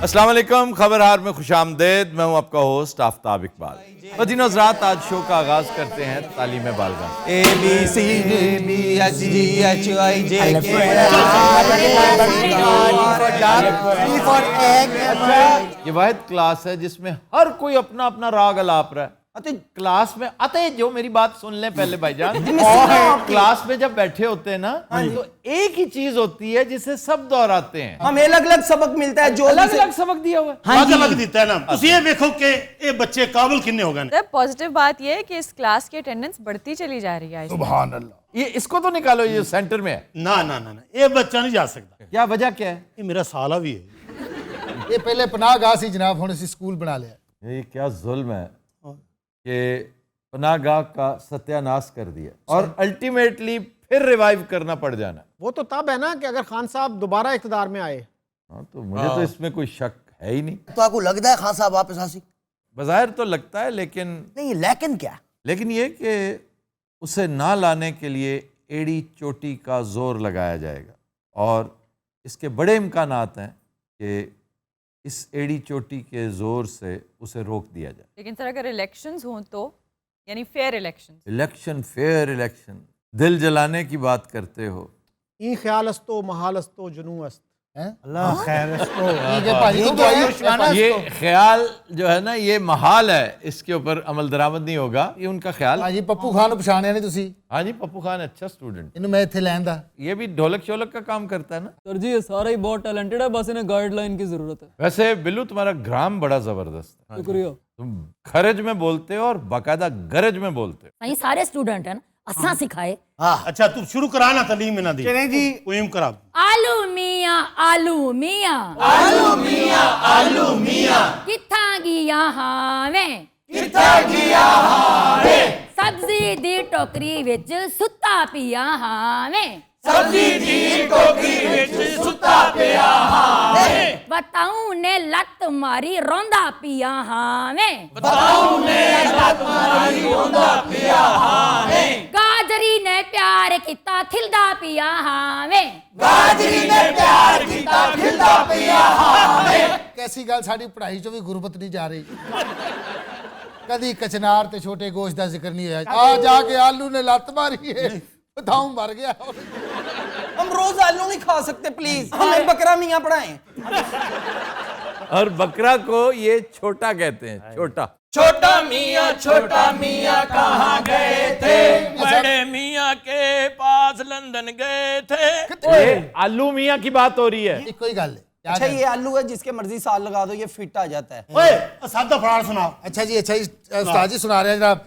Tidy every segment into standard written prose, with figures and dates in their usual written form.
अस्सलाम वालेकुम, खबरहार में खुशामदेद। मैं हूं आपका होस्ट आफ्ताब इकबाल। मदीना हज़रात, आज शो का आगाज करते हैं तालीम बालगा। ये वाहिद क्लास है जिसमें हर कोई अपना अपना राग अलाप रहा है। क्लास में आते जो मेरी बात सुन लें पहले भाईजान। और क्लास में जब बैठे होते हैं ना तो एक ही चीज होती है जिसे सब दोहराते हैं। हमें अलग अलग सबक मिलता है, जो अलग अलग सबक दिया हुआ है। अलग दिता है ना। तुम ये देखो कि ये बच्चे काबिल कितने हो गए। पॉजिटिव बात ये है कि इस क्लास की अटेंडेंस बढ़ती चली जा रही है। सुभान अल्लाह। ये इसको तो निकालो, ये सेंटर में है। ना ना ना ना, ये बच्चा नहीं जा सकता। क्या वजह क्या है? ये मेरा साला भी है। ये पहले पनाहगाह सी जनाब, हुण असीं स्कूल बना लिया। ये क्या जुल्म है कि पनाहगाह का सत्यानाश कर दिया और अल्टीमेटली फिर रिवाइव करना पड़ जाना। वो तो तब है ना कि अगर खान साहब दोबारा इख्तिदार में आए। हाँ, तो मुझे तो इसमें कोई शक है ही नहीं। तो आपको लगता है खान साहब वापस आसी? बज़ाहिर तो लगता है, लेकिन नहीं, लेकिन क्या? लेकिन ये कि उसे ना लाने के लिए एड़ी चोटी का जोर लगाया जाएगा और इसके बड़े इम्कानात हैं कि इस एड़ी चोटी के जोर से उसे रोक दिया जाए। लेकिन सर अगर इलेक्शंस हों तो, यानी fair elections. Election, fair election, दिल जलाने की बात करते हो। ई ख्यालस्तो महालस्तो जुनूअस्त। अल्लाह खैर इसको ये ख्याल जो है ना, ये महाल है, इसके ऊपर अमल दरामद नहीं होगा। ये उनका ख्याल। हाँ जी, पप्पू खान को पछाणिया नहीं तुसी? हाँ जी, पप्पू खान अच्छा स्टूडेंट। इन्हू मैं इत्थे लैन दा। ये भी ढोलक शोलक का काम करता है ना। सर जी ये सारा ही बहुत टैलेंटेड है, बस इन्हें गाइडलाइन की जरूरत है। वैसे बिल्लू तुम्हारा ग्राम बड़ा जबरदस्त है। शुक्रिया। तुम खरज में बोलते हो और बाकायदा गरज में बोलते हो। नहीं सारे स्टूडेंट हैं ना, असा सिखाए। अच्छा तुम शुरू कराना तालीम में ना दी। चलें जी। पोएम करा। आलू मियाँ आलू मियाँ आलू मियाँ आलू मियाँ किथा गया हावे किथा गया हावे सब्जी दी टोकरी विच सुता पिया हावे सब्जी दी टोकरी विच सुता पिया हावे बताऊं ने लत मारी रोंदा पिया हावे बताऊं ने लत मारी रोंदा पिया हावे गाजरी ने प्यार किता खिलदा पिया हावे गाजरी ने प्यार किता खिलदा पिया हावे। कैसी गल, साडी पढ़ाई चो भी गुरबत नहीं जा रही। कदी कचनार ते छोटे गोश्त का जिक्र नहीं होया। आ जाके आलू ने लत मारी है, बताऊं मर गया। हम रोज आलू नहीं खा सकते, प्लीज हमें बकरा मियाँ पढ़ाएं। और बकरा को ये छोटा कहते हैं, छोटा। छोटा मियाँ कहाँ गए थे? बड़े मियाँ के पास लंदन गए थे। ये आलू मियाँ की बात हो रही है। एक ही गल है। अच्छा ये आलू है जिसके मर्जी साल लगा दो ये फिट आ जाता है। ओए सादा फरार सुनाओ। अच्छा जी, अच्छा जी, उस्ताद जी सुना रहे हैं जनाब।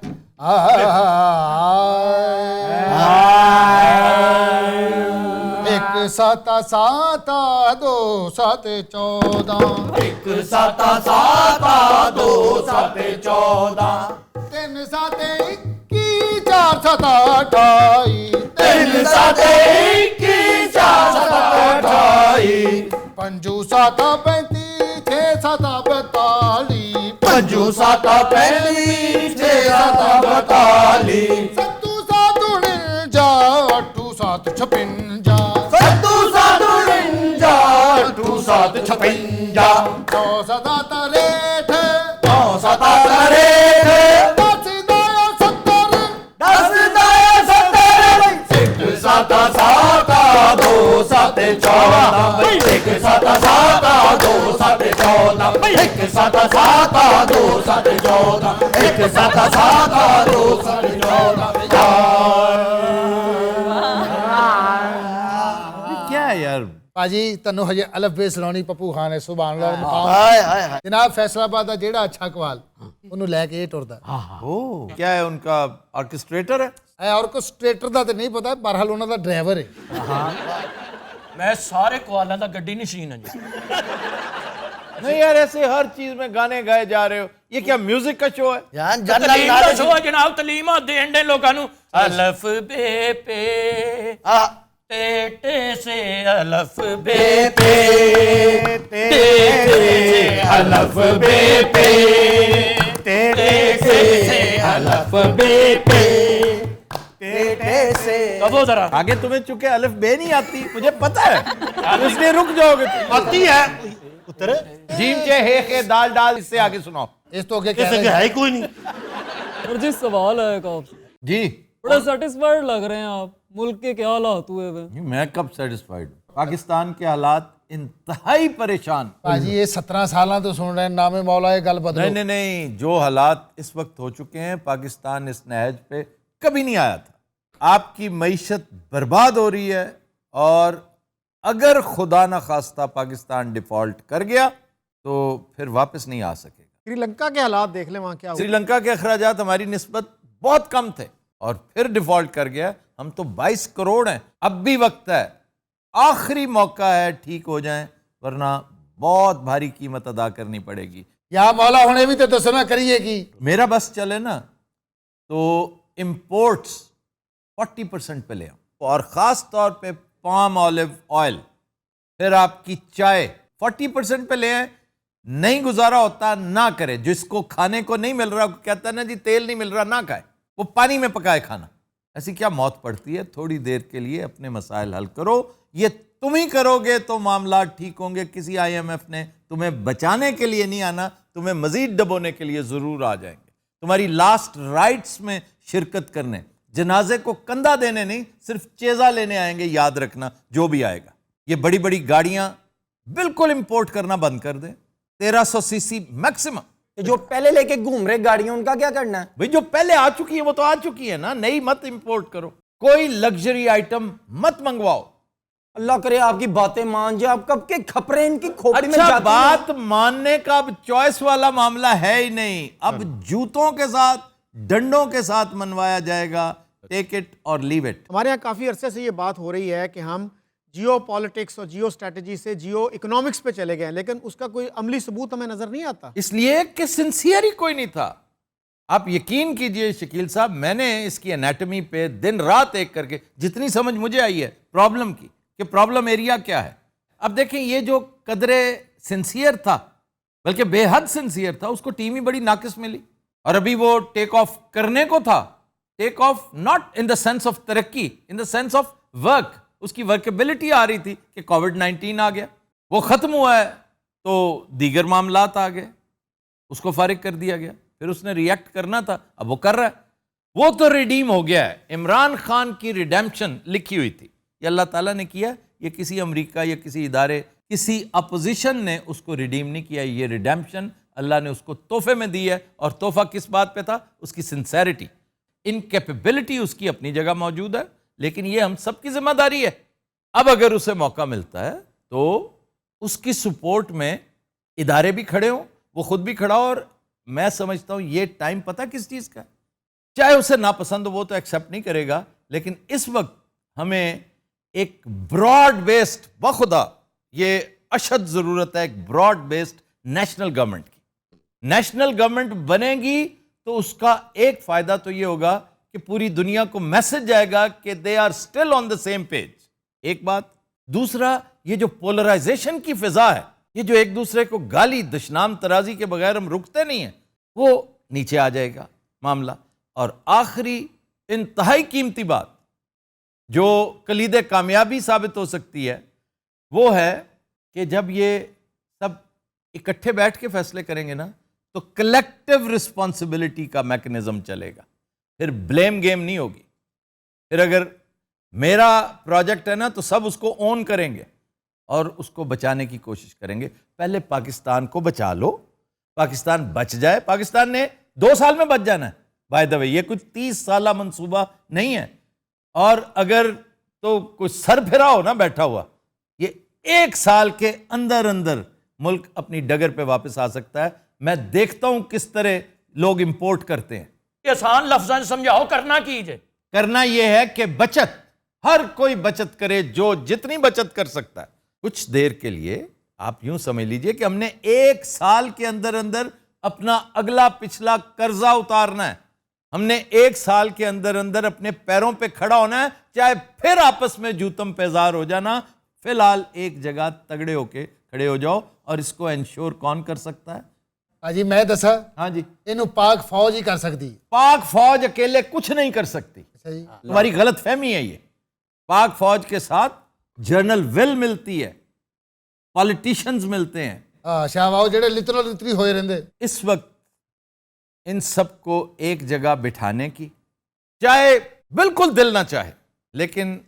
एक साता साता दो साते 14 एक साता साता दो साते 14 तीन साते 21 चार साता 28 तीन साते 21 चार साता 28 पंजू साता 35 छह साता 42 पंजू साता 35 छह साता 42 सत्तू सात 49 अट्ठू सात 56 सत्तू सात 49 अट्ठू सात 56 नौ सता 63 नौ साता 63 दस दाया 70 10 दाया 70 एक साता साता दो साते 14 एक साता साता दो साते 14 एक साता साता दो साते 14 एक साता साता दो साते 14। क्या है यार? पाजी तन्नू हजे अलफ बे सुनानी पप्पू खान है। सुभान अल्लाह मकाम जनाब फैसलाबाद का जेड़ा अच्छा कवाल उन्होंने लैके ये टुरदा। क्या है, उनका ऑर्केस्ट्रेटर है? ऑर्केस्ट्रेटर का तो नहीं पता, बहरहाल उन्होंने ड्राइवर है। मैं सारे कवालों का गड्डी नशीन है जी। नहीं यार, ऐसे हर चीज में गाने गाए जा रहे हो। ये क्या म्यूजिक का शो है? तलीम का शो है जनाब। तलीमा देन दे लोगों नू। अलफ बे पे टे टे से अलफ बे पे टे से अलफ बे पे टे से अलफ बे पे टेटे से। कबो जरा आगे तुम्हें चूंकि अलिफ बे नहीं आती, मुझे पता है, इसलिए रुक जाओगे तुम। आती है ਪੁੱਤਰ जीम चे हे के दाल डाल, इससे आगे सुनाओ ਇਸ ਤੋਂ ਅੱਗੇ ਇਹ ਕਹਿ तो है ही कोई नहीं। और जी सवाल है एक आपसे, जी। बड़े सेटिस्फाइड लग रहे हैं आप, मुल्क के क्या हालात हुए हुए? मैं कब सेटिस्फाइड हूं? पाकिस्तान के हालात इंतहाई परेशान। ਭਾਜੀ ਇਹ 17 ਸਾਲਾਂ ਤੋਂ ਸੁਣ ਰਹੇ ਨਾਮੇ ਮੌਲਾ ਇਹ ਗੱਲ ਬਦਲੋ। नहीं नहीं नहीं, जो हालात इस वक्त हो चुके हैं, पाकिस्तान इस नहज पे कभी नहीं आया था। आपकी मईशत बर्बाद हो रही है और अगर खुदा न खास्ता पाकिस्तान डिफॉल्ट कर गया तो फिर वापस नहीं आ सकेगा। श्रीलंका के हालात देख ले, वहाँ क्या हुआ। श्रीलंका के अखराजात हमारी निस्बत बहुत कम थे और फिर डिफॉल्ट कर गया। हम तो 22 करोड़ हैं। अब भी वक्त है, आखिरी मौका है, ठीक हो जाएं, वरना बहुत भारी कीमत अदा करनी पड़ेगी। ਯਾ ਮੌਲਾ ਹੁਣੇ ਵੀ ਤੇ ਦੱਸੋ ਨਾ ਕਰੀਏ ਕੀ। मेरा बस चले ना तो इंपोर्ट्स 40% पे ले आओ और ख़ास तौर पे पाम ऑलिव ऑयल, फिर आपकी चाय 40% पे ले आए। नहीं गुजारा होता ना करे, जिसको खाने को नहीं मिल रहा कहता है ना जी तेल नहीं मिल रहा ना खाए, वो पानी में पकाए खाना। ऐसी क्या मौत पड़ती है? थोड़ी देर के लिए अपने मसाइल हल करो। ये तुम ही करोगे तो मामला ठीक होंगे। किसी IMF ने तुम्हें बचाने के लिए नहीं आना, तुम्हें मजीद दबोने के लिए जरूर आ जाएंगे। तुम्हारी लास्ट राइट्स में शिरकत करने, जनाजे को कंधा देने नहीं, सिर्फ चेजा लेने आएंगे। याद रखना, जो भी आएगा। ये बड़ी बड़ी गाड़ियां बिल्कुल इंपोर्ट करना बंद कर दें, 1300 सीसी मैक्सिमम। जो पहले लेके घूम रहे गाड़ियां उनका क्या करना है? भाई जो पहले आ चुकी है वो तो आ चुकी है ना, नई मत इंपोर्ट करो। कोई लग्जरी आइटम मत मंगवाओ। अल्लाह करे आपकी बातें मान जाए। आप कब के खपरे इनकी खोपड़ी में अच्छा, जाती बात मानने का अब चॉइस वाला मामला है ही नहीं। अब जूतों के साथ, डंडों के साथ मनवाया जाएगा। टेक इट और लीव इट। हमारे यहाँ काफ़ी अरसे से ये बात हो रही है कि हम जियो पॉलिटिक्स और जियो स्ट्रेटजी से जियो इकोनॉमिक्स पे चले गए, लेकिन उसका कोई अमली सबूत हमें नजर नहीं आता। इसलिए कि सिंसियर ही कोई नहीं था। आप यकीन कीजिए शकील साहब, मैंने इसकी एनाटमी पे दिन रात एक करके जितनी समझ मुझे आई है प्रॉब्लम की, कि प्रॉब्लम एरिया क्या है। अब देखें, ये जो कदरे सिंसियर था, बल्कि बेहद सिंसियर था, उसको टीम ही बड़ी नाकिस मिली। और अभी वो टेक ऑफ करने को था, take off not in the sense of तरक्की, in the sense of work. उसकी वर्केबिलिटी आ रही थी कि कोविड-19 आ गया, वो खत्म हुआ है तो दीगर मामलात आ गए, उसको फारिग कर दिया गया। फिर उसने रिएक्ट करना था, अब वो कर रहा है। वो तो रिडीम हो गया है। इमरान खान की रिडेम्पशन लिखी हुई थी, ये अल्लाह ताला ने किया। ये किसी अमेरिका या किसी इदारे, किसी अपोजिशन ने उसको रिडीम नहीं किया। ये रिडेम्पशन अल्लाह ने उसको तोहफे में दी है। और तोहफा किस बात पे था? उसकी सिंसेरिटी। इनकैपेबिलिटी उसकी अपनी जगह मौजूद है, लेकिन ये हम सबकी जिम्मेदारी है। अब अगर उसे मौका मिलता है तो उसकी सपोर्ट में इदारे भी खड़े हों, वो खुद भी खड़ा हो। और मैं समझता हूं ये टाइम पता किस चीज़ का है? चाहे उसे नापसंद हो, वो तो एक्सेप्ट नहीं करेगा, लेकिन इस वक्त हमें एक ब्रॉड बेस्ड, बखुदा ये अशद ज़रूरत है एक ब्रॉड बेस्ड नेशनल गवर्नमेंट की। नेशनल गवर्नमेंट बनेगी तो उसका एक फ़ायदा तो ये होगा कि पूरी दुनिया को मैसेज जाएगा कि they are still on the same page. एक बात। दूसरा, ये जो पोलराइजेशन की फिजा है, ये जो एक दूसरे को गाली दुश्मन तराजी के बगैर हम रुकते नहीं हैं, वो नीचे आ जाएगा मामला। और आखिरी इंतहाई कीमती बात जो कलीदे कामयाबी साबित हो सकती है, वो है कि जब ये सब इकट्ठे बैठ के फैसले करेंगे ना, तो कलेक्टिव रिस्पॉन्सिबिलिटी का मैकेनिज्म चलेगा। फिर ब्लेम गेम नहीं होगी। फिर अगर मेरा प्रोजेक्ट है ना, तो सब उसको ओन करेंगे और उसको बचाने की कोशिश करेंगे। पहले पाकिस्तान को बचा लो, पाकिस्तान बच जाए। पाकिस्तान ने 2 साल में बच जाना है। बाय द वे, ये कुछ 30 साला मंसूबा नहीं है। और अगर तो कुछ सर फिरा हो ना बैठा हुआ, ये 1 साल के अंदर अंदर मुल्क अपनी डगर पे वापस आ सकता है। मैं देखता हूं किस तरह लोग इंपोर्ट करते हैं। ये आसान लफ्ज़ां से समझाओ, करना कीजिए। करना यह है कि बचत, हर कोई बचत करे जो जितनी बचत कर सकता है। कुछ देर के लिए आप यूं समझ लीजिए कि हमने 1 साल के अंदर अंदर अपना अगला पिछला कर्जा उतारना है। हमने 1 साल के अंदर अंदर अपने पैरों पे खड़ा होना है, चाहे फिर आपस में जूतम पेजार हो जाना। फिलहाल एक जगह तगड़े होके खड़े हो जाओ। और इसको इंश्योर कौन कर सकता है? भाजी मैं दसा। हाँ जी, ਇਹਨੂੰ पाक फौज ही कर सकती। पाक फौज अकेले कुछ नहीं कर सकती। सही। तुम्हारी गलत फहमी है ये। पाक फौज के साथ जनरल विल मिलती है, पॉलिटिशियंस मिलते हैं, हाँ शाहबाओ जेडे लितरो लितरी होए रहंदे। इस वक्त इन सबको एक जगह बिठाने की, चाहे बिल्कुल दिल ना चाहे, लेकिन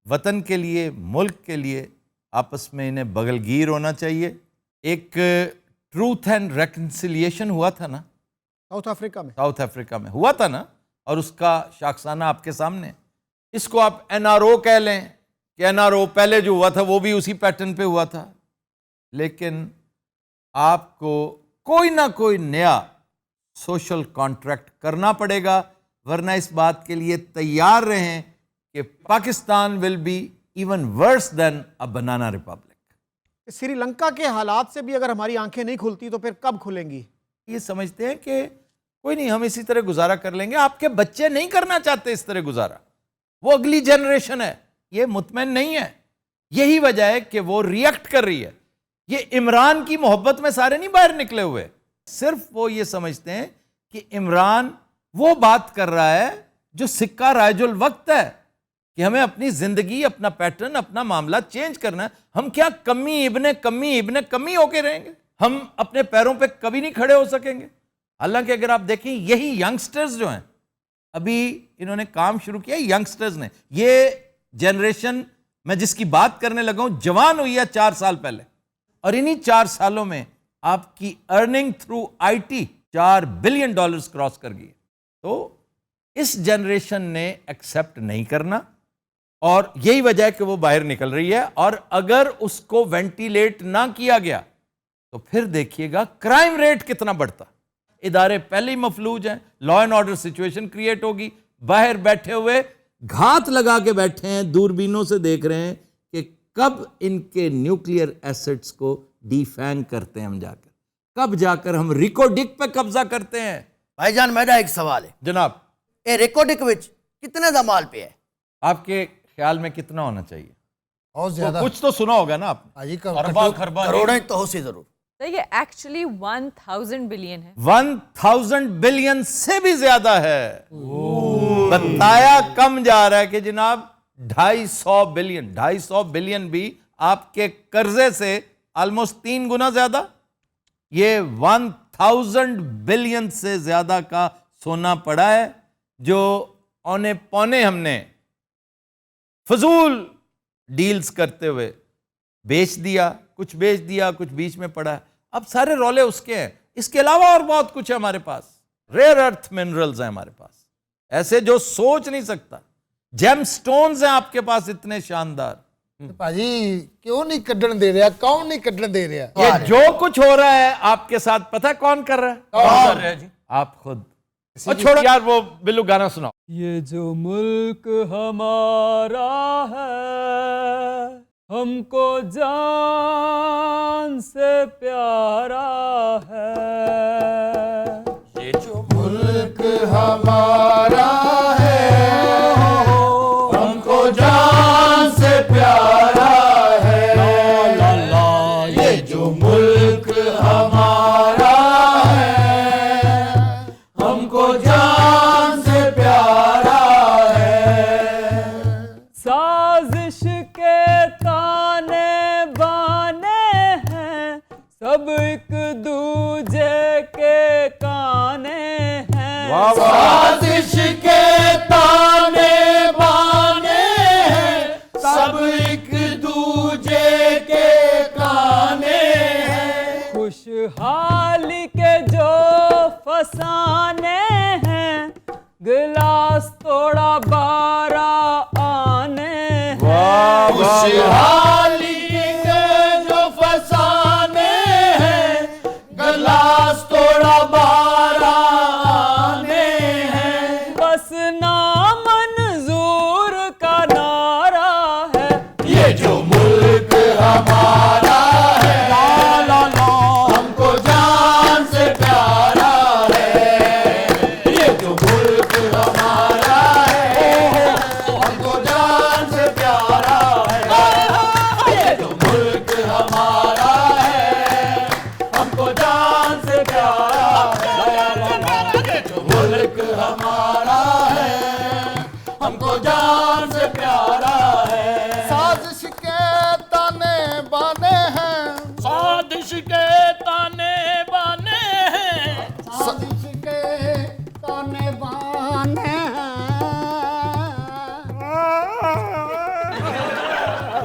वतन के लिए, मुल्क के लिए आपस में इन्हें बगलगीर होना चाहिए। एक ट्रूथ एंड रेकन्सिलिएशन हुआ था ना साउथ अफ्रीका में, साउथ अफ्रीका में हुआ था ना, और उसका शाखसाना आपके सामने। इसको आप एनआरओ कह लें कि एनआरओ पहले जो हुआ था वो भी उसी पैटर्न पे हुआ था, लेकिन आपको कोई ना कोई नया सोशल कॉन्ट्रैक्ट करना पड़ेगा, वरना इस बात के लिए तैयार रहें कि Pakistan will be even worse than a banana Republic. Sri Lanka के हालात से भी अगर हमारी आंखें नहीं खुलती तो फिर कब खुलेंगी? ये समझते हैं कि कोई नहीं, हम इसी तरह गुजारा कर लेंगे। आपके बच्चे नहीं करना चाहते इस तरह गुजारा, वो अगली जनरेशन है, ये मुतमईन नहीं है। यही वजह है कि वो रिएक्ट कर रही है। ये इमरान की मोहब्बत में सारे नहीं बाहर निकले हुए, सिर्फ वो ये समझते हैं कि इमरान वो बात कर रहा है जो सिक्का राजुल वक्त है, कि हमें अपनी जिंदगी, अपना पैटर्न, अपना मामला चेंज करना है। हम क्या कमी इब्ने होके रहेंगे? हम अपने पैरों पे कभी नहीं खड़े हो सकेंगे। हालांकि अगर आप देखें, यही यंगस्टर्स जो हैं, अभी इन्होंने काम शुरू किया, यंगस्टर्स ने, ये जनरेशन मैं जिसकी बात करने लगा हूं, जवान हुई है 4 साल पहले, और इन्हीं 4 सालों में आपकी earning through IT $4 billion cross कर गई। तो इस जनरेशन ने एक्सेप्ट नहीं करना, और यही वजह है कि वो बाहर निकल रही है। और अगर उसको वेंटिलेट ना किया गया तो फिर देखिएगा क्राइम रेट कितना बढ़ता। इदारे पहले ही मफलूज हैं, law and order situation create होगी। बाहर बैठे हुए घात लगा के बैठे हैं, दूरबीनों से देख रहे हैं कि कब इनके न्यूक्लियर एसेट्स को डिफैंग करते हैं हम जाकर, कब जाकर हम रिकोडिक पे कब्जा करते हैं। भाईजान मेरा एक सवाल है जनाब, ये रिकॉर्डिक विच कितने दा माल पे है? आपके ख्याल में कितना होना चाहिए? बहुत ज्यादा। कुछ तो सुना होगा ना आपने। हाजी करोड़ों तो हो सी जरूर। तो ये एक्चुअली 1000 बिलियन है। 1000 बिलियन से भी ज्यादा है। बताया कम जा रहा है कि जनाब 250 बिलियन भी आपके कर्जे से ऑलमोस्ट 3 गुना ज्यादा। ये 1000 बिलियन से ज्यादा का सोना पड़ा है जो औने पौने हमने फजूल डील्स करते हुए बेच दिया, कुछ बेच दिया, कुछ बीच में पड़ा है। अब सारे रौले उसके हैं। इसके अलावा और बहुत कुछ है हमारे पास। रेयर अर्थ मिनरल्स हैं हमारे पास, ऐसे जो सोच नहीं सकता। जेम स्टोन्स हैं आपके पास इतने शानदार। भाजी क्यों नहीं कड्डन दे रहा? कौन नहीं कड्डन दे रहा? ये जो कुछ हो रहा है आपके साथ, पता है कौन कर रहा है? कर रहे हैं जी। आप खुद। और छोड़ो यार, वो बिल्लू गाना सुनाओ। ये जो मुल्क हमारा है हमको जान से प्यारा है। ये जो मुल्क हमारा है हमको जान से प्यारा है। ला ला ये जो मुल्क हमारा है हमको जान से प्यारा है। साजिश के ताने बाने हैं सब एक दूजे के काने हैं। साजिश के ताने बाने हैं सब एक दूजे के काने हैं। खुशहाली के जो फसाने हैं गिलास तोड़ा 12 आने हैं। खुशहाली के जो फसाने हैं गिलास तोड़ा 12 आने हैं। बस नामंजूर का नारा है ये जो मुल्क हमारा है हमको जान से प्यारा है। ये जो मुल्क हमारा है हमको जान से प्यारा है।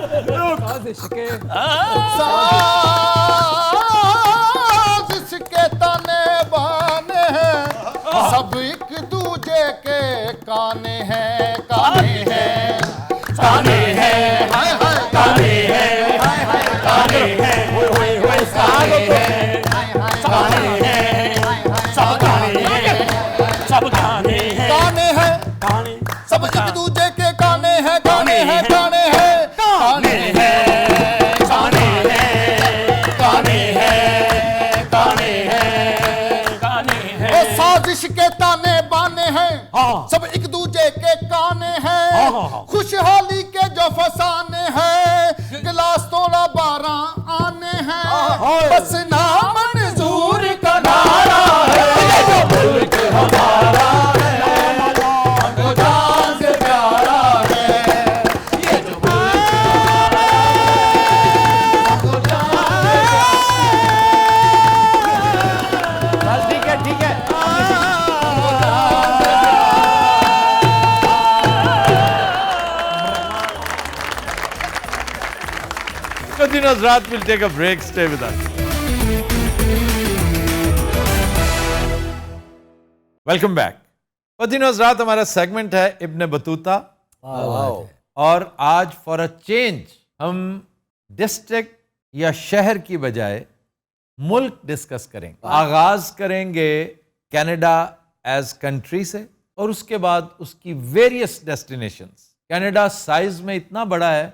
साजिश के साजिश के ताने बाने हैं, सब एक दूजे के काने हैं, काने हैं, काने हैं, हाय हाय काने हैं, काने हैं, ओए ओए ओए काने हैं, काने हैं, सब काने हैं, सब काने हैं, काने हैं, काने सब एक दूजे के काने हैं, काने हैं, काने हैं, काने हैं, काने हैं, काने हैं, काने हैं, काने हैं। ओ साजिश के ताने बाने हैं, हाँ। सब एक दूजे के काने हैं, हाँ। खुशहाली के जो फसाने हैं, गिलास तोड़ा 12 आने हैं, बस नाम मंजूर का नारा है, ये जो मुल्क हमारा है, हमको जान से प्यारा है, ये जो मुल्क हमारा है, हमको जान से बस ठीक है, ठीक है। Continue, Hazrat. We'll take a break. Stay with us. Welcome back. Continue, Hazrat, हमारा सेगमेंट है इब्न बतूता। और आज फॉर अ चेंज हम डिस्ट्रिक्ट या शहर की बजाय मुल्क डिस्कस करेंगे। आगाज करेंगे कनाडा एज कंट्री से और उसके बाद उसकी वेरियस डेस्टिनेशंस। कनाडा साइज में इतना बड़ा है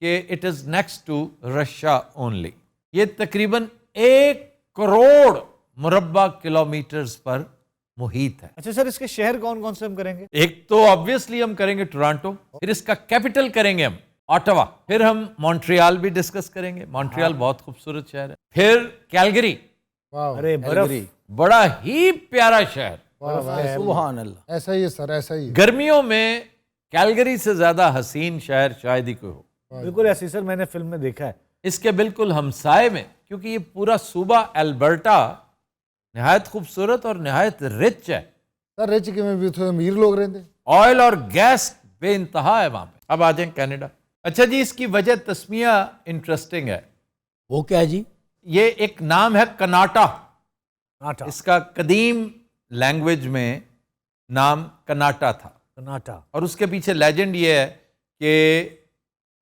कि it is next to Russia only. ये तकरीबन 1 करोड़ मुरब्बा किलोमीटर्स पर मुहित है। अच्छा सर, इसके शहर कौन कौन से हम करेंगे? एक तो ऑब्वियसली हम करेंगे टोरंटो, फिर इसका कैपिटल करेंगे हम ऑटवा, फिर हम मॉन्ट्रियल भी डिस्कस करेंगे। मॉन्ट्रियल बहुत खूबसूरत शहर है। फिर कैलगरी, अरे बर्फ, बड़ा ही प्यारा शहर। सुभान अल्लाह। ऐसा ही है सर, ऐसा ही है। गर्मियों में कैलगरी से ज्यादा हसीन शहर शायद ही कोई हो। बिल्कुल ऐसी सर, मैंने फिल्म में देखा है। इसके बिल्कुल हमसाए में, क्योंकि ये पूरा सूबा अल्बर्टा निहायत खूबसूरत और निहायत रिच है। सर रिच के में भी थोड़े अमीर लोग रहते हैं। ऑयल और गैस बेइंतहा है वहां पे। अब आ जाए कनाडा। अच्छा जी, इसकी वजह तस्मिया इंटरेस्टिंग है। वो क्या है जी? ये एक नाम है कनाटा। कनाटा, इसका कदीम लैंग्वेज में नाम कनाटा था। कनाटा। और उसके पीछे लेजेंड ये है कि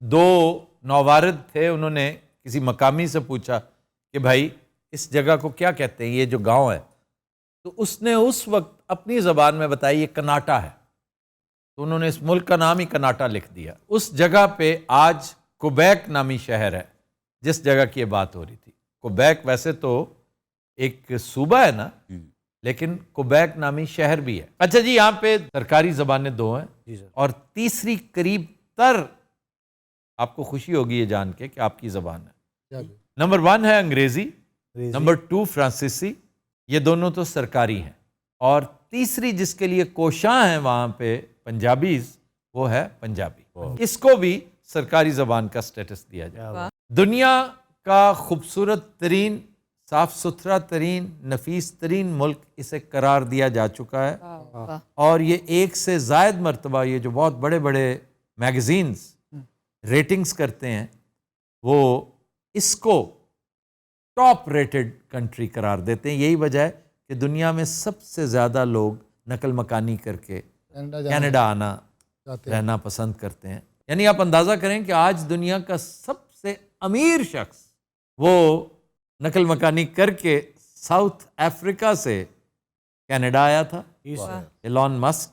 2 नौवारिद थे, उन्होंने किसी मकामी से पूछा कि भाई इस जगह को क्या कहते हैं, ये जो गांव है। तो उसने उस वक्त अपनी ज़बान में बताया ये कनाटा है। तो उन्होंने इस मुल्क का नाम ही कनाटा लिख दिया। उस जगह पे आज क्वेबेक नामी शहर है, जिस जगह की ये बात हो रही थी। क्वेबेक वैसे तो एक सूबा है ना, लेकिन क्वेबेक नामी शहर भी है। अच्छा जी, यहाँ पे सरकारी ज़बानें 2 हैं और तीसरी करीब तर आपको खुशी होगी ये जान के कि आपकी ज़बान है। नंबर 1 है अंग्रेज़ी, नंबर 2 फ्रांसीसी। ये दोनों तो सरकारी हैं। और तीसरी जिसके लिए कोशां हैं वहाँ पे पंजाबीज, वो है पंजाबी। इसको भी सरकारी ज़बान का स्टेटस दिया जाए। दुनिया का खूबसूरत तरीन, साफ सुथरा तरीन, नफीस तरीन मुल्क इसे करार दिया जा चुका है। और ये 1 से ज़ायद मरतबा ये जो बहुत बड़े बड़े मैगज़ीन्स रेटिंग्स करते हैं, वो इसको टॉप रेटेड कंट्री करार देते हैं। यही वजह है कि दुनिया में सबसे ज़्यादा लोग नकल मकानी करके कनाडा आना रहना पसंद करते हैं। यानी आप अंदाज़ा करें कि आज दुनिया का सबसे अमीर शख्स वो नकल मकानी करके साउथ अफ्रीका से कनाडा आया था। एलॉन मस्क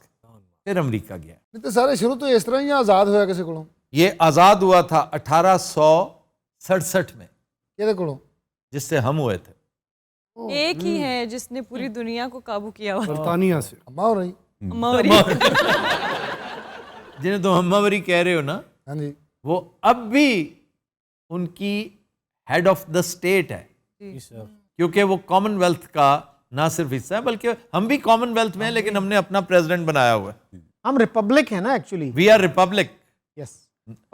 फिर अमेरिका गया। नहीं तो सारे शुरू तो इस तरह ही आज़ाद होया किसी को। ये आज़ाद हुआ था 1867 में, किहदे कोलों? जिससे हम हुए थे। एक ही है जिसने पूरी दुनिया को काबू किया हुआ। बर्तानिया से। अम्मा हो रही। जिन्हें तो अम्मावरी कह रहे हो ना, हाँ जी, वो अब भी उनकी हेड ऑफ द स्टेट है, क्योंकि वो कॉमनवेल्थ का ना सिर्फ हिस्सा है बल्कि हम भी कॉमनवेल्थ में हैं, लेकिन हमने अपना प्रेसिडेंट बनाया हुआ है। हम रिपब्लिक है ना actually. We are republic. Yes.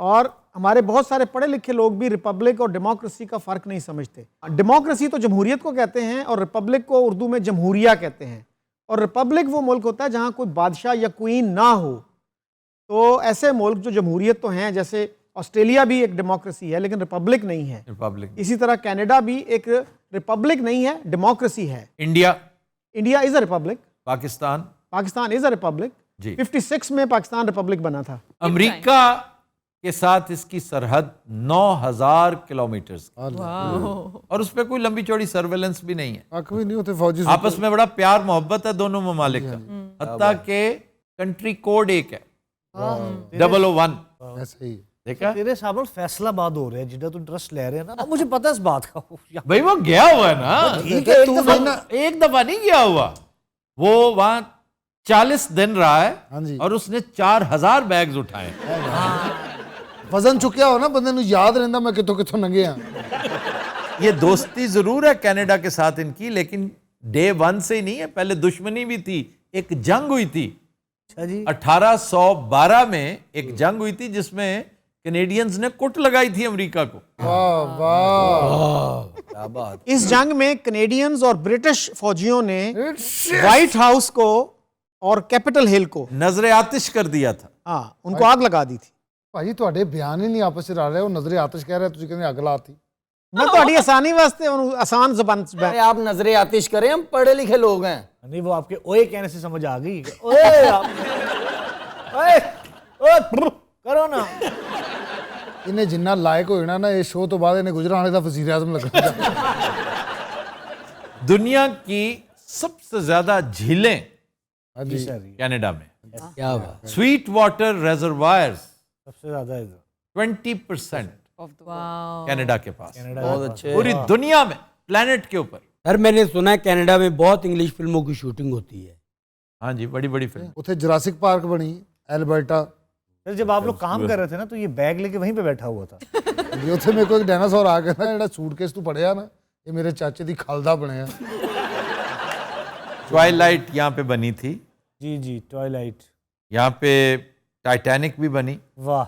और हमारे बहुत सारे पढ़े लिखे लोग भी रिपब्लिक और डेमोक्रेसी का फर्क नहीं समझते। डेमोक्रेसी तो जमहूरियत को कहते हैं और रिपब्लिक को उर्दू में जमहूरिया कहते हैं। और रिपब्लिक वो मुल्क होता है जहां कोई बादशाह या क्वीन ना हो। तो ऐसे मुल्क जो जमहूरियत तो हैं, जैसे ऑस्ट्रेलिया भी एक डेमोक्रेसी है लेकिन रिपब्लिक नहीं है। रिपब्लिक। इसी तरह कनाडा भी एक रिपब्लिक नहीं है, डेमोक्रेसी है। India India is a republic. Pakistan Pakistan is a republic. जी। 56 में पाकिस्तान रिपब्लिक बना था। अमेरिका के साथ इसकी सरहद 9000 किलोमीटर और उस पर कोई लंबी चौड़ी सर्वेलेंस भी नहीं है। हक भी नहीं होते फौजी आपस में बड़ा प्यार मोहब्बत है दोनों ममालिक का, हत्ता के कंट्री कोड एक है 001। ऐसे ही देखा तेरे सामने फैसलाबाद हो रहे हैं जिधर तू इंटरेस्ट ले रहे हैं ना, मुझे पता है इस बात का। भाई वो गया हुआ है ना, ठीक है, एक दफा नहीं गया हुआ, वो वहां 40 दिन रहा हाँ जी। है और उसने 4000 बैग्स उठाए। वजन चुकिया हो ना बंदे याद रहता मैं कितों कितों लंघे हाँ। ये दोस्ती जरूर है कनाडा के साथ इनकी, लेकिन डे 1 से ही नहीं है, पहले दुश्मनी भी थी। एक जंग हुई थी 1812 में, एक जंग हुई थी जिसमें कैनेडियंस ने कुट लगाई थी अमेरिका को। वाह वाह क्या बात। इस जंग में कैनेडियंस और ब्रिटिश फौजियों ने व्हाइट हाउस को और कैपिटल हिल को नजरे आतिश कर दिया था। हाँ, उनको आग लगा दी थी। भाई ਤੁਹਾਡੇ ਬਿਆਨ ਹੀ ਨਹੀਂ ਆਪਸ ਚ ਰਲ ਰਹੇ ਉਹ ਨਜ਼ਰੇ ਆਤਿਸ਼ ਕਹਿ ਰਹੇ ਤੁਸੀਂ ਕਹਿੰਦੇ ਅੱਗ ਲਾਤੀ। मैं थोड़ी आसानी वास्ते उन्होंने आसान जुबान अरे आप नजरे आतिश करें, हम पढ़े लिखे लोग हैं। नहीं वो आपके ओए कहने से समझ आ गई। ओए ओए ओए करो ना। ਇਹਨੇ ਜਿੰਨਾ ਲਾਇਕ ਹੋ ਜਾਣਾ ਨਾ ਇਹ ਸ਼ੋਅ ਤੋਂ ਬਾਅਦ ਇਹਨੇ ਗੁਜਰਾਣੇ ਦਾ ਵਜ਼ੀਰ ਆਜ਼ਮ ਲੱਗਣਾ। दुनिया की सबसे ज्यादा झीलें हाँ जी कनाडा में, क्या बात। स्वीट वाटर रिजर्वायर्स सबसे ज्यादा 20% वाओ। कनाडा के पास, बहुत अच्छे। पूरी दुनिया में, प्लेनेट के ऊपर। सर मैंने सुना है कनाडा में बहुत इंग्लिश फिल्मों की शूटिंग होती है। हाँ जी, बड़ी बड़ी फिल्म। ਉੱਥੇ ਜੁਰਾਸਿਕ ਪਾर्क बनी एल्बर्टा। सर जब आप लोग काम कर रहे थे ना तो ये बैग लेके वहीं पे बैठा हुआ था। ਜੀ ਉੱਥੇ ਮੇਰੇ ਕੋਲ ਇੱਕ ਡਾਇਨਾਸੌਰ ਆ ਗਿਆ ਨਾ ਜਿਹੜਾ ਸੂਟਕੇਸ ਤੂੰ ਪੜਿਆ ਨਾ ਇਹ ਮੇਰੇ ਚਾਚੇ ਦੀ ਖਲ ਦਾ ਬਣਿਆ। ट्वाइलाइट यहाँ पे बनी थी, जी जी ट्वाइलाइट। यहाँ पे टाइटैनिक भी बनी। वाह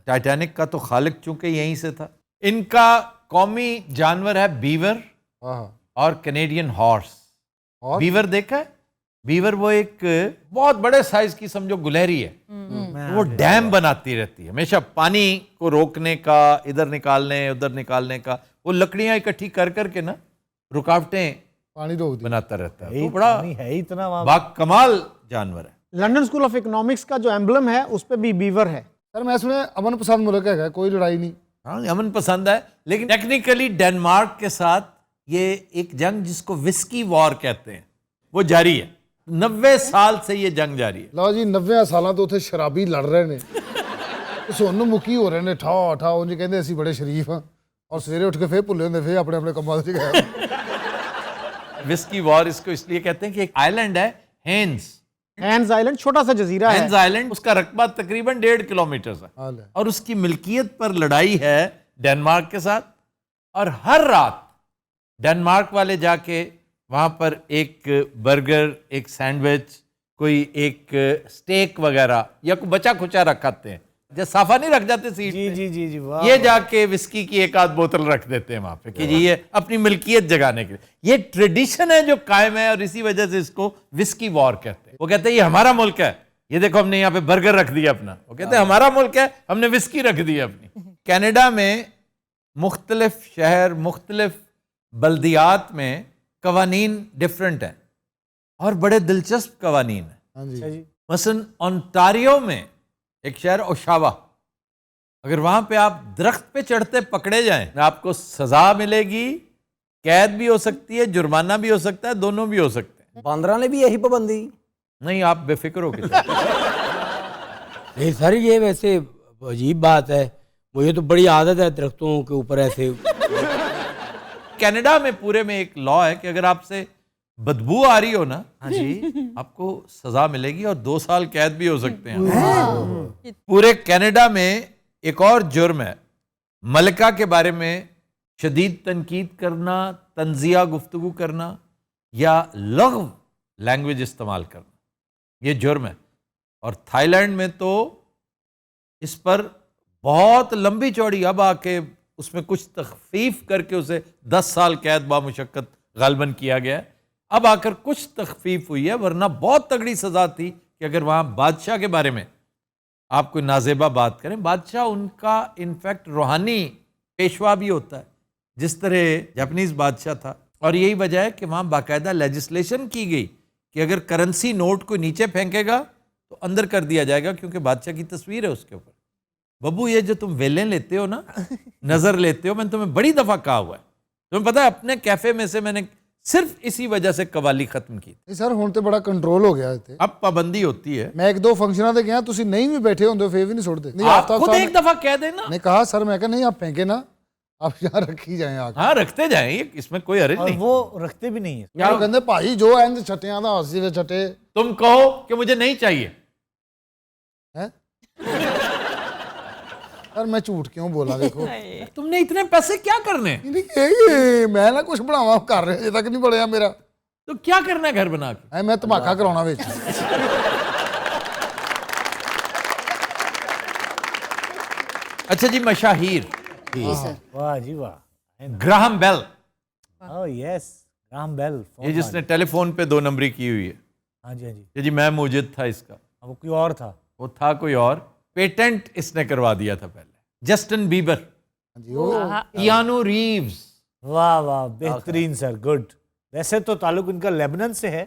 टाइटैनिक का तो खालिक चूंकि यहीं से था। इनका कौमी जानवर है बीवर हाँ और कैनेडियन हॉर्स। और बीवर देखा है? बीवर वो एक बहुत बड़े साइज की समझो गुलहरी है, वो डैम बनाती रहती है हमेशा पानी को रोकने का, इधर निकालने उधर निकालने का। वो लकड़ियां इकट्ठी कर करके ना रुकावटें पानी रोक दी। बनाता रहता है। यही तो बड़ा पानी है इतना वहाँ। बाकमाल जानवर है। लंदन स्कूल ऑफ इकोनॉमिक्स का जो एम्बलम है उस पर भी बीवर है। सर मैं सुना अमन पसंद मुल्क है, कोई लड़ाई नहीं। हाँ, अमन पसंद है, लेकिन टेक्निकली डेनमार्क के साथ ये एक जंग जिसको विस्की वॉर कहते हैं वो जारी है। 90 साल से ये जंग जारी है। ਲਓ ਜੀ 90 ਸਾਲਾਂ ਤੋਂ ਉੱਥੇ ਸ਼ਰਾਬੀ ਲੜ ਰਹੇ ਨੇ ਸੁਣ ਮੁਕੀ ਹੋ ਰਹੇ ਨੇ ਠਾ ਠਾ ਉਂਝ ਕਹਿੰਦੇ ਅਸੀਂ ਬੜੇ ਸ਼ਰੀਫ ਹਾਂ ਔਰ ਸਵੇਰੇ ਉੱਠ ਕੇ ਫੇਰ ਭੁੱਲੇ ਹੁੰਦੇ ਫੇਰ ਆਪਣੇ ਆਪਣੇ ਕੰਮਾਂ 'ਚ ਗਏ। विस्की वॉर इसको इसलिए कहते हैं कि एक आइलैंड है हेन्स। हैंस आइलैंड छोटा सा जजीरा है। हेन्स आइलैंड, उसका रकबा तकरीबन 1.5 किलोमीटर है हाल है। और उसकी मिल्कियत पर लड़ाई है डेनमार्क के साथ। और हर रात डेनमार्क वाले जाके वहां पर एक बर्गर, एक सैंडविच, कोई एक स्टेक वगैरह या कोई बचा खुचा रखाते हैं, जैसे साफा नहीं रख जाते सीट जी पे। जी जी जी वाह। ये जाके विस्की की एक आध बोतल रख देते हैं वहां पे कि जी ये अपनी मिल्कियत जगाने के लिए। ये ट्रेडिशन है जो कायम है और इसी वजह से इसको विस्की वॉर कहते हैं। वो कहते हैं ये हमारा मुल्क है, ये देखो हमने यहाँ पे बर्गर रख दिया अपना। वो कहते हैं हमारा मुल्क है, हमने विस्की रख दी अपनी। कनाडा में मुख्तलिफ शहर, मुख्तलिफ बल्दियात में कवानीन डिफरेंट हैं और बड़े दिलचस्प कवानीन हैं। हाँ जी मसलन ओंटारियो में एक शहर ओशावा, अगर वहां पे आप दरख्त पे चढ़ते पकड़े जाएं आपको सजा मिलेगी, कैद भी हो सकती है, जुर्माना भी हो सकता है, दोनों भी हो सकते हैं। बांद्रा ने भी यही पाबंदी। नहीं, आप बेफिक्र हो के नहीं सर ये वैसे अजीब बात है, मुझे तो बड़ी आदत है दरख्तों के ऊपर ऐसे। कनाडा में पूरे में एक लॉ है कि अगर आपसे बदबू आ रही हो ना, हाँ जी, आपको सजा मिलेगी और 2 साल कैद भी हो सकते हैं। पूरे कनाडा में एक और जुर्म है मलका के बारे में शदीद तनकीद करना, तंजिया गुफ्तगू करना या लग़्व लैंग्वेज इस्तेमाल करना, ये जुर्म है। और थाईलैंड में तो इस पर बहुत लंबी चौड़ी अब आके उसमें कुछ तखफीफ करके उसे 10 साल कैद बामुशक्कत गालबन किया गया है। अब आकर कुछ तखफीफ हुई है, वरना बहुत तगड़ी सजा थी कि अगर वहां बादशाह के बारे में आप कोई नाजेबा बात करें, बादशाह उनका इनफैक्ट रूहानी पेशवा भी होता है, जिस तरह जापानीज बादशाह था। और यही वजह है कि वहाँ बाकायदा लेजिस्लेशन की गई कि अगर करेंसी नोट को नीचे फेंकेगा तो अंदर कर दिया जाएगा, क्योंकि बादशाह की तस्वीर है उसके ऊपर। बब्बू, ये जो तुम वेलें लेते हो ना, नजर लेते हो, मैंने तुम्हें बड़ी दफा कहा हुआ है। तुम्हें पता है अपने कैफे में से मैंने सिर्फ इसी वजह से कवाली खत्म की। नहीं सर, हुण तो बड़ा कंट्रोल हो गया इत्थे। अब पाबंदी होती है। मैं एक दो फंक्शनां ते गया, तुसी नहीं भी बैठे होंदे, फिर भी नहीं छोड़ते। नहीं, आप आफ्ताब खुद साहब एक दफा कह देना। ने कहा सर, मैं कहा नहीं आप फेंके ना, आप यहाँ रखी जाए आके। हाँ, रखते जाएं, इसमें कोई हर्ज और नहीं। वो रखते भी नहीं है। क्या कहते भाई जो इंज छटियां दा हसी दे छटे तुम कहो कि मुझे नहीं चाहिए। हैं सर, मैं झूठ क्यों बोला? देखो तुमने इतने पैसे क्या करने? मैं ना कुछ बनावा कर रहा, अजे तक नहीं बढ़िया मेरा। तो क्या करना है घर बना के? मैं धमाका कराना विच। अच्छा जी, मशाहीर वाह जी वाह। Graham Bell, oh yes, Graham Bell. ये जिसने टेलीफोन पे 2 नंबरी की हुई है। हाँ जी हाँ जी। ये जी मैं मौजूद था इसका। वो कोई और था। वो था कोई और, पेटेंट इसने करवा दिया था पहले। Justin Bieber, Keanu Reeves. वाह वाह, बेहतरीन सर, गुड। वैसे तो ताल्लुक इनका लेबनान से है,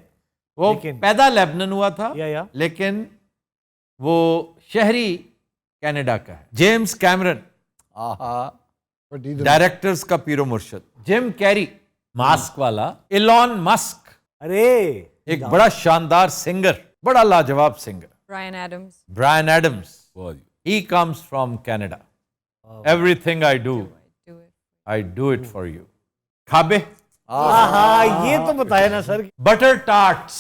वो लेकिन पैदा लेबनान हुआ था, या लेकिन वो शहरी कनाडा का है। जेम्स कैमरन, डायरेक्टर्स का पीरो मुर्शद। जिम कैरी, मास्क वाला। एलॉन मस्क, अरे एक बड़ा शानदार सिंगर, बड़ा लाजवाब singer. Bryan Adams, he comes from Canada. Everything I do it for you. खाबे, हाँ, ये तो बताया ना सर। बटर टार्ट्स,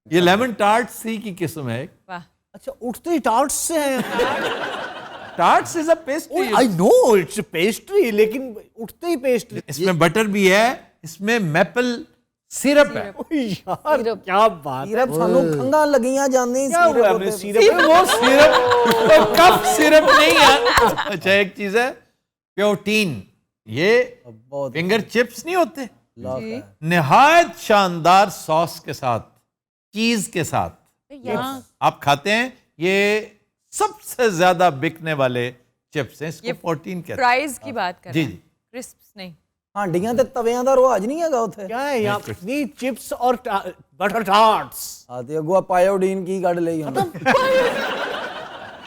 ये लेमन टार्ट्स ही की किस्म है। अच्छा, उठते ही टार्ट्स से हैं। Tarts is a pastry. I know it's pastry, लेकिन उठते ही पेस्ट्री। इसमें बटर भी है, इसमें मैपल सिरप है। यार क्या बात। सिरप सानू खंगा लगियां जाने क्या हुआ हमने सिरप? वो सिरप, वो कप सिरप नहीं है। अच्छा, एक चीज है प्रोटीन, ये फिंगर चिप्स नहीं होते, निहायत शानदार सॉस के साथ, चीज के साथ आप खाते हैं। ये सबसे ज्यादा बिकने वाले चिप्स हैं। इसको प्रोटीन कहते हैं। फ्राइज की बात कर जी रहे हैं, जी, क्रिस्प्स नहीं। हांडियां ते तवियां दा रिवाज नहीं हैगा उत्थे। क्या है यहाँ? नहीं, चिप्स और बटर टार्ट्स। हां ते अगवा पायोडीन की गड लई हम।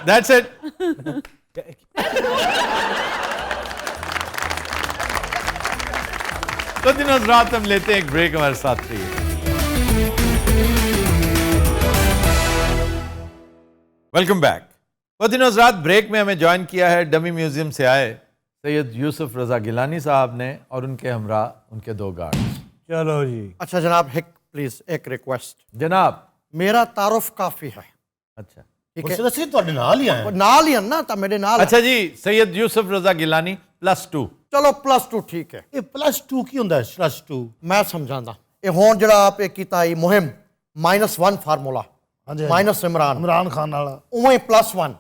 That's it. तो दिनों रात हम लेते हैं एक ब्रेक, हमारे साथ रहिए। Welcome back. तो दिनों रात ब्रेक में हमें ज्वाइन किया है डमी म्यूजियम से आए सैयद यूसुफ रजा गिलानी साहब ने और उनके हमरा उनके 2 गार्ड्स। चलो जी। अच्छा जनाब, एक प्लीज एक रिक्वेस्ट। जनाब, मेरा तारुफ काफी है। अच्छा ठीक है, उससे ਤੁਹਾਡੇ ਨਾਲ ਹੀ ਆਇਆ। वो नाल ही है ना, तो मेरे नाल। अच्छा जी, सैयद यूसुफ रजा गिलानी +2। चलो +2 ठीक है। ਇਹ +2 ਕੀ ਹੁੰਦਾ ਹੈ? +2 मैं समझांदा ये हुण जड़ा आप एक कीता ही मुहिम -1 फार्मूला माइनस इमरान खान वाला, उवें +1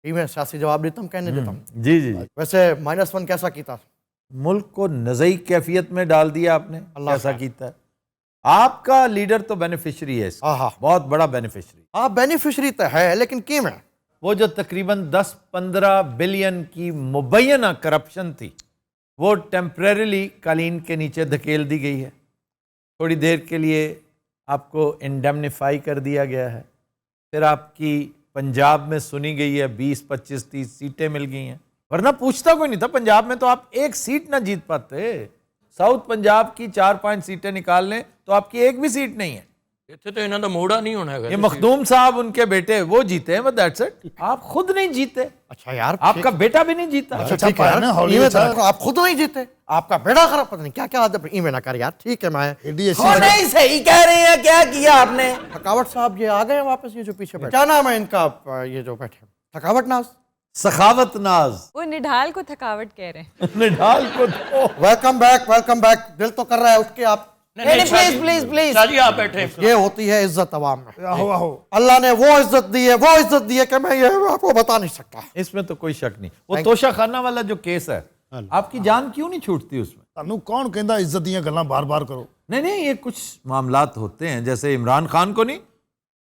इवें सियासी जवाब देता हम कहने देता हूं। जी जी, वैसे -1 कैसा कीता? मुल्क को नज़ई कैफियत में डाल दिया आपने। कैसा कीता है? आपका लीडर तो बेनिफिशरी है इसका, हाँ बहुत बड़ा बेनिफिशरी। हाँ बेनिफिशरी तो है, लेकिन किम है? वो जो तकरीबन 10-15 बिलियन की मुबैना करप्शन थी, वो टेम्परेरीली कालीन के नीचे धकेल दी गई है। थोड़ी देर के लिए आपको इंडेमनीफाई कर दिया गया है। फिर आपकी पंजाब में सुनी गई है 20, 25, 30 सीटें मिल गई हैं, वरना पूछता कोई नहीं था पंजाब में, तो आप एक सीट ना जीत पाते। साउथ पंजाब की 4-5 सीटें निकाल लें तो आपकी एक भी सीट नहीं है। इत्थे तो इन्हां दा मोड़ा नहीं होना है। ये मखदूम साहब उनके बेटे वो जीते हैं, बस दैट्स इट। आप खुद नहीं जीते। अच्छा यार, आपका बेटा भी नहीं जीता। अच्छा ठीक है यार, आप खुद नहीं जीते, आपका बेटा खराब, पता नहीं क्या क्या आदत इवें ना कर यार। ठीक है, मैं नहीं सही कह रहे हैं, क्या किया आपने? थकावट साहब ये आ गए वापस, ये जो पीछे बैठे, क्या नाम है इनका? ये जो बैठे थकावट नाज, सखावत नाज। वो निढाल को थकावट कह रहे हैं। निढाल को वेलकम बैक, वेलकम बैक। दिल तो कर रहा है उठ के आप। प्लीज प्लीज प्लीज शादी आप बैठे। ये होती है इज्जत अवाम में। अल्लाह ने वो इज्जत दी है, वो इज्जत दी है कि मैं ये आपको बता नहीं सकता। इसमें तो कोई शक नहीं। वो तोशा खाना वाला जो केस है, आपकी जान क्यों नहीं छूटती उसमें? ਤੁਹਾਨੂੰ कौन कहता इज्जत ਦੀਆਂ ਗੱਲਾਂ बार-बार करो? नहीं नहीं, ये कुछ मामलात होते हैं, जैसे इमरान खान को नहीं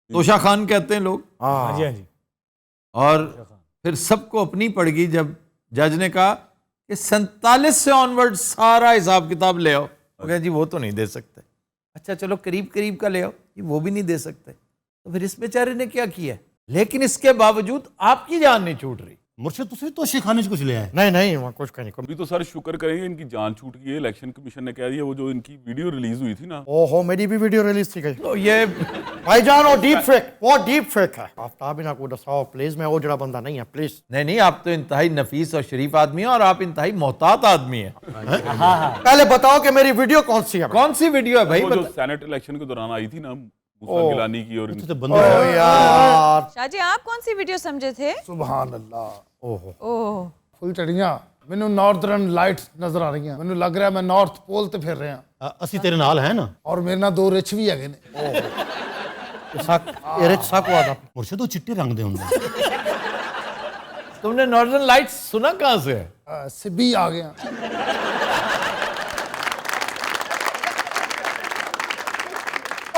तोशा खान कहते हैं लोग। हाँ जी हाँ जी। और फिर सबको अपनी पड़ गई जब जज ने कहा कि 47 से ऑनवर्ड सारा हिसाब किताब ले आओ। वो कहा जी वो तो नहीं दे सकते। अच्छा चलो करीब करीब का ले आओ, ये वो भी नहीं दे सकते। तो फिर इस बेचारे ने क्या किया, लेकिन इसके बावजूद आपकी जान नहीं छूट रही। मुर्शिद तुसी तो सिखाने कुछ ले आए। नहीं वहाँ कुछ कहीं अभी तो सर शुक्र करेंगे इनकी जान छूट गई है। इलेक्शन कमीशन ने कह दिया वो जो इनकी वीडियो रिलीज हुई थी ना, ओहो मेरी भी वीडियो रिलीज थी गई। तो ये भाईजान वो डीप फेक है। आफ्ताब ना को दसाओ प्लीज, मैं वो जड़ा बंदा नहीं है प्लीज। नहीं आप तो इंतहाई नफीस और शरीफ आदमी हैं और आप इंतहाई मोहतात आदमी हैं। पहले बताओ कि मेरी वीडियो कौन सी है। कौन सी वीडियो है भाई? वो जो सेनेट इलेक्शन के दौरान आई थी ना, मूसा गिलानी की। और यार शाह जी आप कौन सी वीडियो समझे थे? सुभान अल्लाह। ओहो ओह फुल चढ़ियां ਮੈਨੂੰ ਨਾਰਥਰਨ ਲਾਈਟਸ ਨਜ਼ਰ ਆ ਰਹੀਆਂ। ਮੈਨੂੰ ਲੱਗ ਰਿਹਾ ਮੈਂ ਨਾਰਥ ਪੋਲ ਤੇ ਫਿਰ ਰਿਹਾ। ਅਸੀਂ ਤੇਰੇ ਨਾਲ ਹੈ ਨਾ। ਔਰ ਮੇਰੇ ਨਾਲ ਦੋ ਰਿਚ ਵੀ ਹੈਗੇ ਨੇ। ये रिच साक हुआ था। मुर्शिद वो चिट्टे रंग दे होंगे। तुमने नॉर्दर्न लाइट्स सुना कहां से है? सिब्बी आ गया।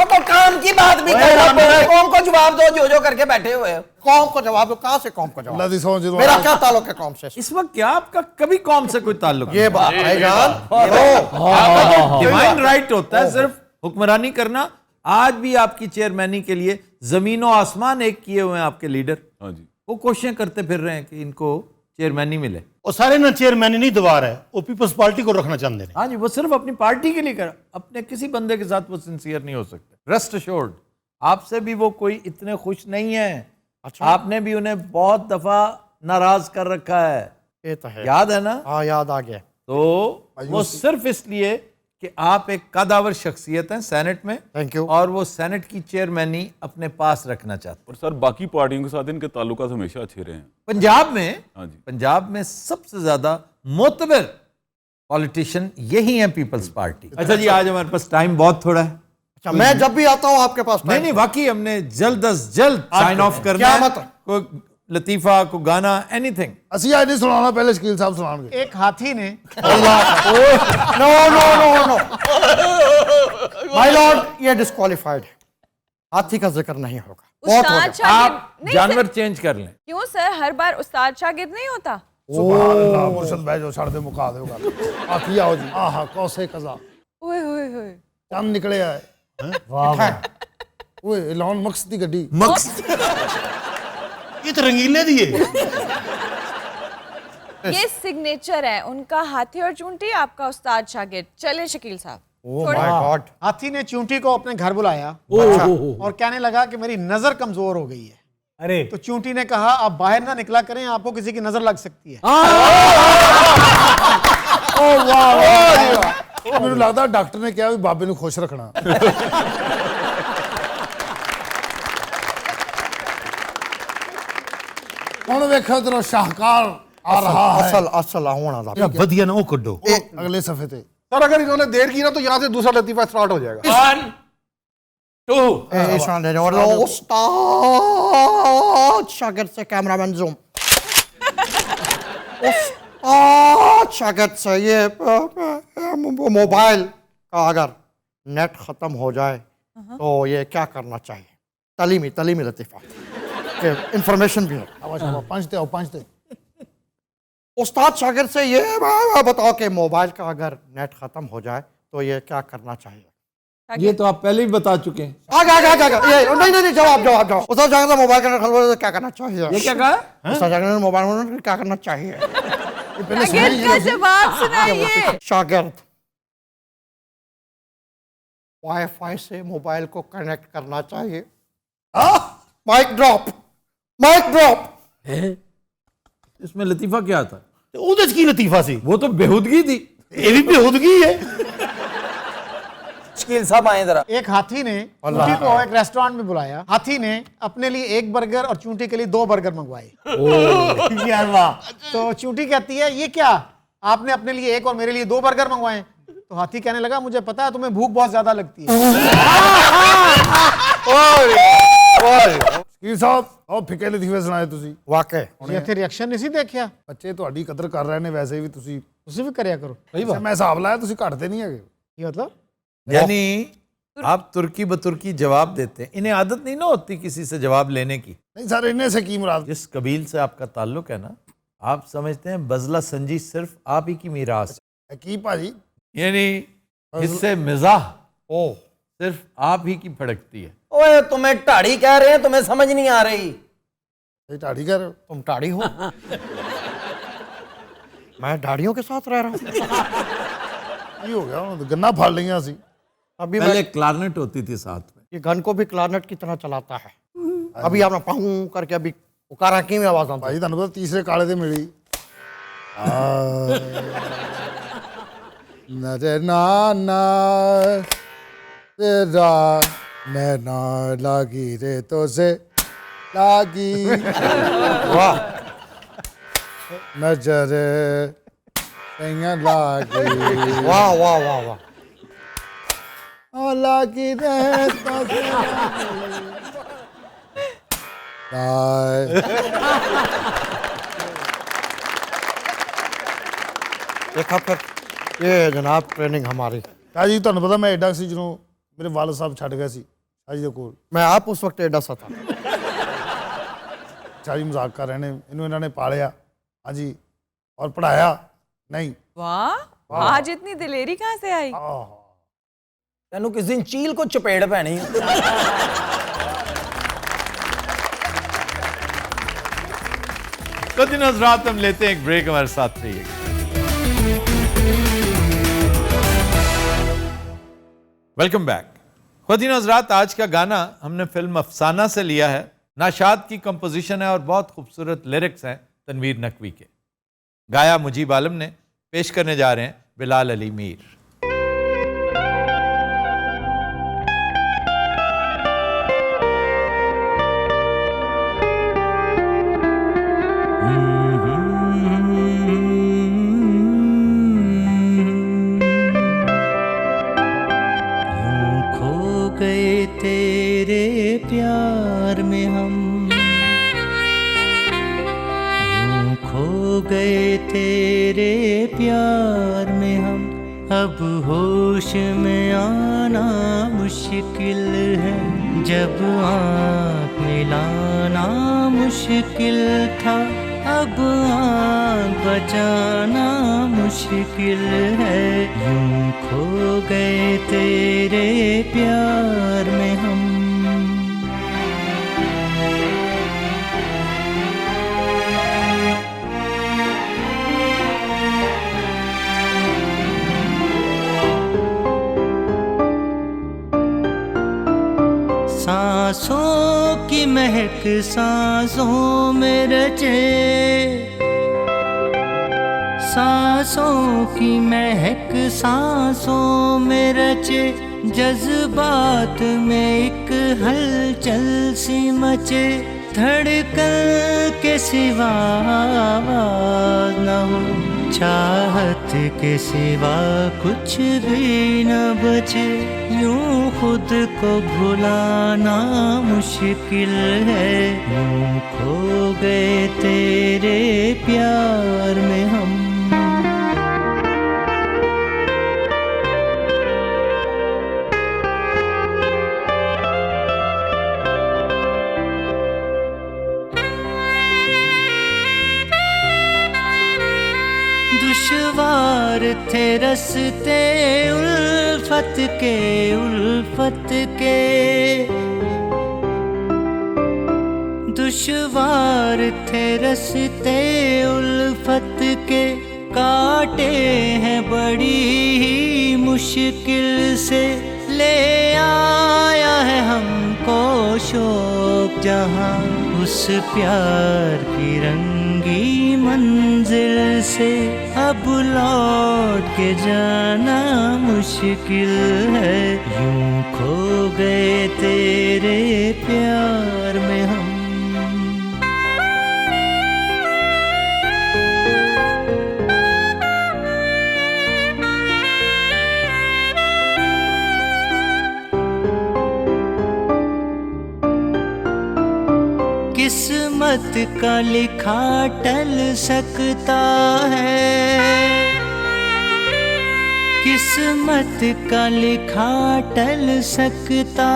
तो काम की बात भी कर रहे हो, कौम को जवाब दो जो करके बैठे हुए हो। कौम को जवाब दो। कहाँ से कौम को जवाब? अल्लाह दी सौं जो मेरा क्या ताल्लुक है कौम से? इस वक्त क्या आपका कभी कौम से कोई ताल्लुक ये बात भाईजान डिवाइन राइट होता है सिर्फ हुक्मरानी करना। आज भी आपकी चेयरमैनी के लिए जमीनों आसमान एक किए हुए हैं आपके लीडर। हाँ जी, वो कोशिशें करते फिर रहे हैं कि इनको चेयरमैनी मिले। वो सारे ना चेयरमैन नहीं दीवार है, वो पीपल्स पार्टी को रखना चाहते हैं। हाँ जी, वो सिर्फ अपनी पार्टी के लिए कर, अपने किसी बंदे के साथ वो सिंसियर नहीं हो सकते। रेस्ट अश्योर्ड, आपसे भी वो कोई इतने खुश नहीं है। अच्छा। आपने भी उन्हें बहुत दफा नाराज कर रखा है। ये तो है, याद है ना? हाँ याद आ गया। तो वो सिर्फ इसलिए कि आप एक कदावर शख्सियत हैं सेनेट में। Thank you. और वो सेनेट की चेयरमैनी अपने पास रखना चाहते हैं। और सर बाकी पार्टियों के साथ इनके ताल्लुकात हमेशा अच्छे रहे हैं। पंजाब में, हाँ जी, पंजाब में सबसे ज्यादा मोतबर पॉलिटिशियन यही है पीपल्स पार्टी। अच्छा जी, आज हमारे पास टाइम बहुत थोड़ा है। अच्छा, मैं जब भी आता हूँ आपके पास नहीं वाकई हमने जल्द अज जल्द साइन ऑफ करना क्या है। मतलब? कोई लतीफा, कोई गाना, एनीथिंग। ਅਸੀਂ ਅੱਜ ਨਹੀਂ ਸੁਣਾਉਣਾ, ਪਹਿਲੇ ਸ਼ਕੀਲ ਸਾਹਿਬ ਸੁਣਾਉਣਗੇ। एक हाथी ने नो माय लॉर्ड, ये डिस्क्वालिफाइड है। हाथी का जिक्र नहीं होगा। बहुत हो उस्ताद गया। शागिर्द आप नहीं जानवर सर, चेंज कर लें। क्यों सर हर बार उस्ताद शागिर्द नहीं होता? ਸੁਭਾਨ ਅੱਲਾਹ। ਮੁਰਸ਼ਦ ਬਹਿ ਜਾਓ, ਛੱਡ ਦੇ, ਮੁਕਾ ਦਿਓ ਗੱਲ। ਹਾਥੀ ਆਓ ਜੀ। ਆਹਾ ਕੌਸੇ ਕਜ਼ਾ ओए होए होए ਚੰਦ ਨਿਕਲਿਆ ਹੈ। ਵਾਹ ਓਏ ਐਲਨ ਮਸਕ ਦੀ ਗੱਡੀ। ये तो रंगीले दिए। ये सिग्नेचर है उनका, हाथी और चूंटी, आपका उस्ताद शागिर्द। चले शकील साहब। Oh my God. हाथी ने चूंटी को अपने घर बुलाया और कहने लगा कि मेरी नजर कमजोर हो गई है। अरे तो चूंटी ने कहा आप बाहर ना निकला करें, आपको किसी की नजर लग सकती है। ਮੈਨੂੰ ਲੱਗਦਾ ਡਾਕਟਰ ਨੇ ਕਿਹਾ ਵੀ ਬਾਬੇ ਨੂੰ ਖੁਸ਼ ਰੱਖਣਾ। ਹੁਣ ਵੇਖੋ ਇਧਰੋਂ ਸ਼ਾਹਕਾਰ आ रहा है। असल असल होना था। या वधिया ना वो कड्डो। अगले सफे थे। सर अगर इन्होंने देर की ना तो यहाँ से दूसरा लतीफा स्टार्ट हो जाएगा। 1 2 उस्ताद शागिर्द से कैमरामैन जूम। उस्ताद शागिर्द से ये मोबाइल का अगर नेट खत्म हो जाए तो ये क्या करना चाहिए? तलीमी लतीफा इंफॉर्मेशन भी है। पंचते आओ पंचते। उस्ताद शागिर्द से ये बताओ कि मोबाइल का अगर नेट खत्म हो जाए तो ये क्या करना चाहिए? ये तो आप पहले ही बता चुके हैं। आगे ये नहीं जवाब उस्ताद शागिर्द से मोबाइल का नेट खत्म हो जाए तो क्या करना चाहिए? ये क्या कहा? उस्ताद शागिर्द ने मोबाइल में क्या करना चाहिए? शागिर्द का जवाब सुनाइए। शागिर्द वाईफाई से मोबाइल को कनेक्ट करना चाहिए। Mic drop. इसमें लतीफा क्या था? उधर की लतीफा सी, वो तो बेहूदगी थी। ये भी बेहूदगी है। शकील साहब आए जरा। एक हाथी ने चूंटी को एक रेस्टोरेंट में बुलाया। हाथी ने अपने लिए 1 बर्गर और चूंटी के लिए 2 बर्गर मंगवाए। यार वाह। तो चूंटी कहती है ये क्या, आपने अपने लिए 1 और मेरे लिए 2 बर्गर मंगवाए? तो हाथी कहने लगा मुझे पता है तुम्हें भूख बहुत ज्यादा लगती है। ਸ਼ਕੀਲ ਸਾਹਿਬ ਉਹ ਫਿੱਕੇ ਲਤੀਫੇ ਸੁਣਾਏ ਤੁਸੀਂ। वाकई ये थे रिएक्शन नहीं सी देखिया। ਬੱਚੇ ਤੁਹਾਡੀ ਕਦਰ ਕਰ ਰਹੇ ਨੇ ਵੈਸੇ ਵੀ ਤੁਸੀਂ। उसे भी करया करो। ਮੈਂ ਹਿਸਾਬ ਲਾਇਆ ਤੁਸੀਂ ਘਟਦੇ ਨਹੀਂ ਹੈਗੇ। ये मतलब यानी आप तुर्की बतुर्की जवाब देते हैं। इन्हें आदत नहीं ना होती किसी से जवाब लेने की। नहीं सर, इन्हें से की मुराद? जिस कबील से आपका ताल्लुक है ना, आप समझते हैं बजला संजी सिर्फ आप ही की मीरास है की भाजी, यानी इससे मिजाह सिर्फ आप ही की फड़कती है। ओए तुम्हें टाड़ी कह रहे हैं, तुम्हें समझ नहीं आ रही। टाड़ी कह रहे हो? तुम टाड़ी हो? मैं दाढ़ियों के साथ रह रहा हूँ। ये हो गया, गन्ना फाड़ लेंगे असी। अभी पहले क्लारनेट होती थी साथ में, ये गन को भी क्लारनेट की तरह चलाता है। अभी आपने पाऊं करके अभी उकारा की में आवाज आती भाई तुहानू पता तीसरे काले ते मिली नरे नाना तेरा नैना लागी रे तो से लागी वाह नजर लागी वाह वाह वाह वाह ओ लागी रे तो से देखा फिर ये जनाब ट्रेनिंग हमारी। शाह जी तुहानू पता मैं एडा सी जो मेरे वालिद साहब छड़ गए सी शाह जी दे कोल। मैं आप उस वक्त एडा सा था। शाह जी मजाक कर रहे हैं, इन्हों इन्होंने पालिया हाँ जी और पढ़ाया नहीं। वाह, आज इतनी दिलेरी कहाँ से आई? तेनू किस दिन चील को चपेड़ पैनी। तो दिन हज़रात हम लेते हैं एक ब्रेक, हमारे साथ रहिए। Welcome back. ख़ुवातीन हज़रात, आज का गाना हमने फिल्म अफसाना से लिया है। नाशाद की कंपोजिशन है और बहुत खूबसूरत लिरिक्स हैं तनवीर नकवी के। गाया मुजीब आलम ने, पेश करने जा रहे हैं बिलाल अली मीर। प्यार में हम यूं खो गए तेरे प्यार में हम, अब होश में आना मुश्किल है, जब आँख मिलाना मुश्किल था, अब आँख बचाना मुश्किल है, यूं खो गए तेरे प्यार में हम। सांसों की महक सांसों में रचे, सांसों की महक सांसों में रचे, जज्बात में एक हलचल सी मचे, धड़कन के सिवा आवाज न हो, चाहत के सिवा कुछ भी न बचे, यूं खुद को भुलाना मुश्किल है, यूं खो गए तेरे प्यार में हम। दुश्वार थे रस्ते उल्फत के, उल्फत के, दुश्वार थे रस्ते उल्फत के, काटे हैं बड़ी ही मुश्किल से, ले आया है हमको शौक जहां, उस प्यार की रंगी मंजिल से, अब लौट के जाना मुश्किल है, यूं खो गए तेरे प्यार में हम। किस्मत का लिखा टल सकता है, किस्मत का लिखा टल सकता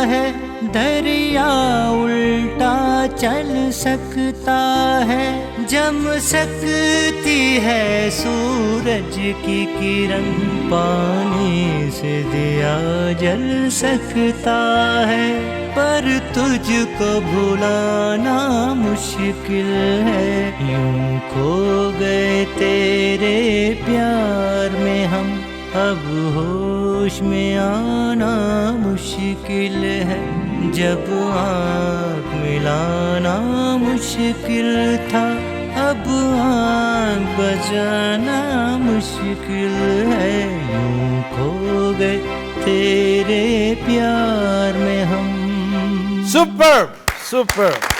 है, दरिया उल्टा चल सकता है, जम सकती है सूरज की किरण, पानी से दिया जल सकता है, पर तुझको भुलाना मुश्किल है। यूं खो गए तेरे प्यार में हम, अब होश में आना मुश्किल है। जब आँख मिलाना मुश्किल था, अब आँख बजाना मुश्किल है। यूं खो गए तेरे प्यार में हम। Super super.